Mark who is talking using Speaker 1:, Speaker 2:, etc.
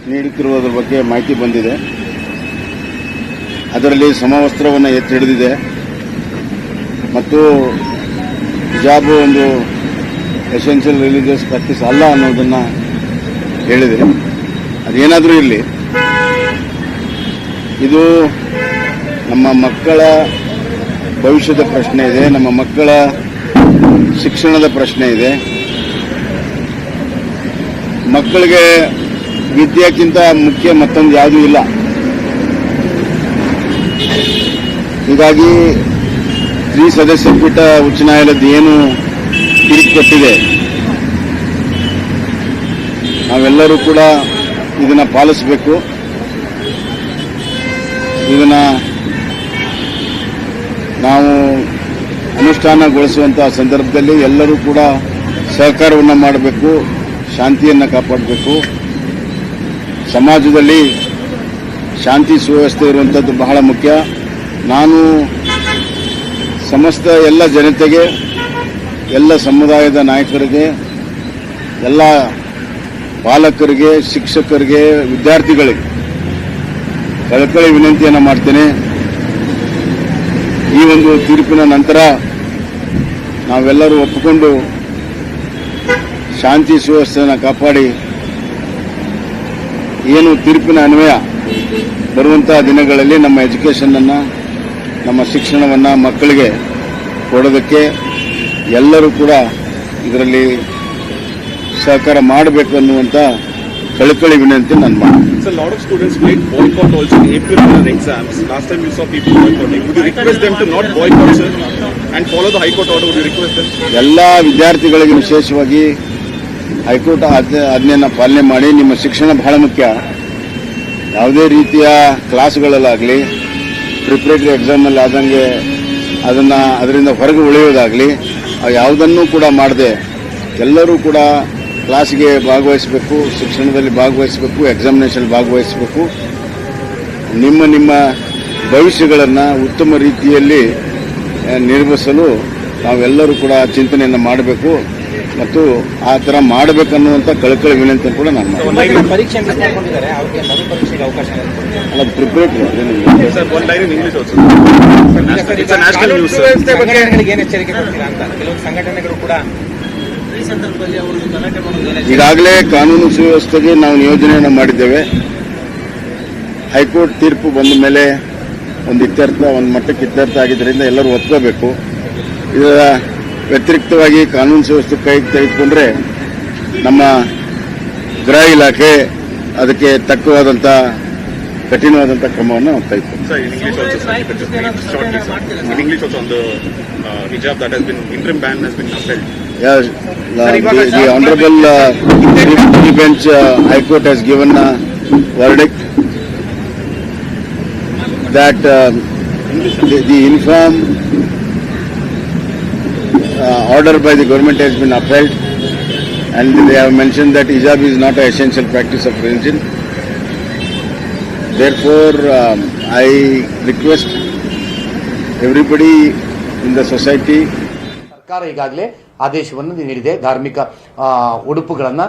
Speaker 1: ನೀಡುತ್ತಿರುವುದರ ಬಗ್ಗೆ ಮಾಹಿತಿ ಬಂದಿದೆ. ಅದರಲ್ಲಿ ಸಮವಸ್ತ್ರವನ್ನು ಎತ್ತಿ ಹಿಡಿದಿದೆ ಮತ್ತು ಹಿಜಾಬ್ ಒಂದು ಎಸೆನ್ಷಿಯಲ್ ರಿಲಿಜಿಯಸ್ ಪ್ರಾಕ್ಟೀಸ್ ಅಲ್ಲ ಅನ್ನೋದನ್ನು ಹೇಳಿದೆ. ಅದೇನಾದರೂ ಇರಲಿ, ಇದು ನಮ್ಮ ಮಕ್ಕಳ ಭವಿಷ್ಯದ ಪ್ರಶ್ನೆ ಇದೆ, ನಮ್ಮ ಮಕ್ಕಳ ಶಿಕ್ಷಣದ ಪ್ರಶ್ನೆ ಇದೆ. ಮಕ್ಕಳಿಗೆ ವಿದ್ಯೆಗಿಂತ ಮುಖ್ಯ ಮತ್ತೊಂದು ಯಾವುದೂ ಇಲ್ಲ. ಹೀಗಾಗಿ ತ್ರಿಸದಸ್ಯ ಪೀಠ ಉಚ್ಚ ನ್ಯಾಯಾಲಯದ ಏನು ತೀರ್ಪು ಕೊಟ್ಟಿದೆ, ನಾವೆಲ್ಲರೂ ಕೂಡ ಇದನ್ನು ಪಾಲಿಸಬೇಕು. ಇದನ್ನು ನಾವು ಅನುಷ್ಠಾನಗೊಳಿಸುವಂತಹ ಸಂದರ್ಭದಲ್ಲಿ ಎಲ್ಲರೂ ಕೂಡ ಸಹಕಾರವನ್ನು ಮಾಡಬೇಕು, ಶಾಂತಿಯನ್ನು ಕಾಪಾಡಬೇಕು. ಸಮಾಜದಲ್ಲಿ ಶಾಂತಿ ಸುವ್ಯವಸ್ಥೆ ಇರುವಂಥದ್ದು ಬಹಳ ಮುಖ್ಯ. ನಾನು ಸಮಸ್ತ ಎಲ್ಲ ಜನತೆಗೆ, ಎಲ್ಲ ಸಮುದಾಯದ ನಾಯಕರಿಗೆ, ಎಲ್ಲ ಪಾಲಕರಿಗೆ, ಶಿಕ್ಷಕರಿಗೆ, ವಿದ್ಯಾರ್ಥಿಗಳಿಗೆ ಕಳಕಳಿ ವಿನಂತಿಯನ್ನು ಮಾಡ್ತೇನೆ. ಈ ಒಂದು ತೀರ್ಪಿನ ನಂತರ ನಾವೆಲ್ಲರೂ ಒಪ್ಪಿಕೊಂಡು ಶಾಂತಿ ಸುವ್ಯವಸ್ಥೆಯನ್ನು ಕಾಪಾಡಿ ಏನು ತೀರ್ಪಿನ ಅನ್ವಯ ಬರುವಂತಹ ದಿನಗಳಲ್ಲಿ ನಮ್ಮ ಎಜುಕೇಷನನ್ನು, ನಮ್ಮ ಶಿಕ್ಷಣವನ್ನು ಮಕ್ಕಳಿಗೆ ಕೊಡೋದಕ್ಕೆ ಎಲ್ಲರೂ ಕೂಡ ಇದರಲ್ಲಿ ಸಹಕಾರ ಮಾಡಬೇಕು ಅನ್ನುವಂಥ ಕಳಕಳಿ ವಿನಂತಿ ನಾನು ಮಾಡ್ತೀನಿ.
Speaker 2: So a lot of students made boycott also in April for their exams. Last time you saw people boycotting. Would you request them to not boycott, sir, and follow the High Court order? Would you request them?
Speaker 1: ಎಲ್ಲ ವಿದ್ಯಾರ್ಥಿಗಳಿಗೆ ವಿಶೇಷವಾಗಿ high court ಆಜ್ಞೆಯನ್ನು ಪಾಲನೆ ಮಾಡಿ. ನಿಮ್ಮ ಶಿಕ್ಷಣ ಬಹಳ ಮುಖ್ಯ. ಯಾವುದೇ ರೀತಿಯ ಕ್ಲಾಸ್ಗಳಲ್ಲಾಗಲಿ, ಪ್ರಿಪರೇಟರಿ ಎಕ್ಸಾಮಲ್ಲಿ ಆದಂಗೆ ಅದರಿಂದ ಹೊರಗೆ ಉಳಿಯೋದಾಗಲಿ ಯಾವುದನ್ನೂ ಕೂಡ ಮಾಡದೆ ಎಲ್ಲರೂ ಕೂಡ ಕ್ಲಾಸ್ಗೆ ಭಾಗವಹಿಸಬೇಕು, ಶಿಕ್ಷಣದಲ್ಲಿ ಭಾಗವಹಿಸಬೇಕು, ಎಕ್ಸಾಮಿನೇಷನ್ ಭಾಗವಹಿಸಬೇಕು. ನಿಮ್ಮ ಭವಿಷ್ಯಗಳನ್ನು ಉತ್ತಮ ರೀತಿಯಲ್ಲಿ ನಿರ್ವಹಿಸಲು ನಾವೆಲ್ಲರೂ ಕೂಡ ಚಿಂತನೆಯನ್ನು ಮಾಡಬೇಕು ಮತ್ತು ಆ ಥರ ಮಾಡಬೇಕನ್ನುವಂಥ ಕಳಕಳಿ ವಿನಂತಿ ಕೂಡ ನಾನು ಅಲ್ಲ ಪ್ರಿಪರೇಟರಿ ಈಗಾಗಲೇ ಕಾನೂನು ಸುವ್ಯವಸ್ಥೆಗೆ ನಾವು ನಿಯೋಜನೆಯನ್ನು ಮಾಡಿದ್ದೇವೆ. ಹೈಕೋರ್ಟ್ ತೀರ್ಪು ಬಂದ ಮೇಲೆ ಒಂದು ಮಟ್ಟಕ್ಕೆ ಇತ್ಯರ್ಥ ಆಗಿದ್ದರಿಂದ ಎಲ್ಲರೂ ಒಪ್ಕೋಬೇಕು. ಇದರ ವ್ಯತಿರಿಕ್ತವಾಗಿ ಕಾನೂನು ಸುವ್ಯವಸ್ಥೆ ಕೈಗೆ ತೆಗೆದುಕೊಂಡ್ರೆ ನಮ್ಮ ಗೃಹ ಇಲಾಖೆ ಅದಕ್ಕೆ ತಕ್ಕವಾದಂಥ ಕಠಿಣವಾದಂಥ ಕ್ರಮವನ್ನು ತೆಗೆದುಕೊಂಡು. Yes, the Honorable Chief Bench High Court has given a verdict that the uniform order by the government has been upheld, and they have mentioned that hijab is not an essential practice of religion. Therefore, I request everybody in the society.
Speaker 3: ಸರ್ಕಾರ ಈಗಾಗಲೇ ಆದೇಶವನ್ನು ನೀಡಿದೆ. ಧಾರ್ಮಿಕ ಉಡುಪುಗಳನ್ನು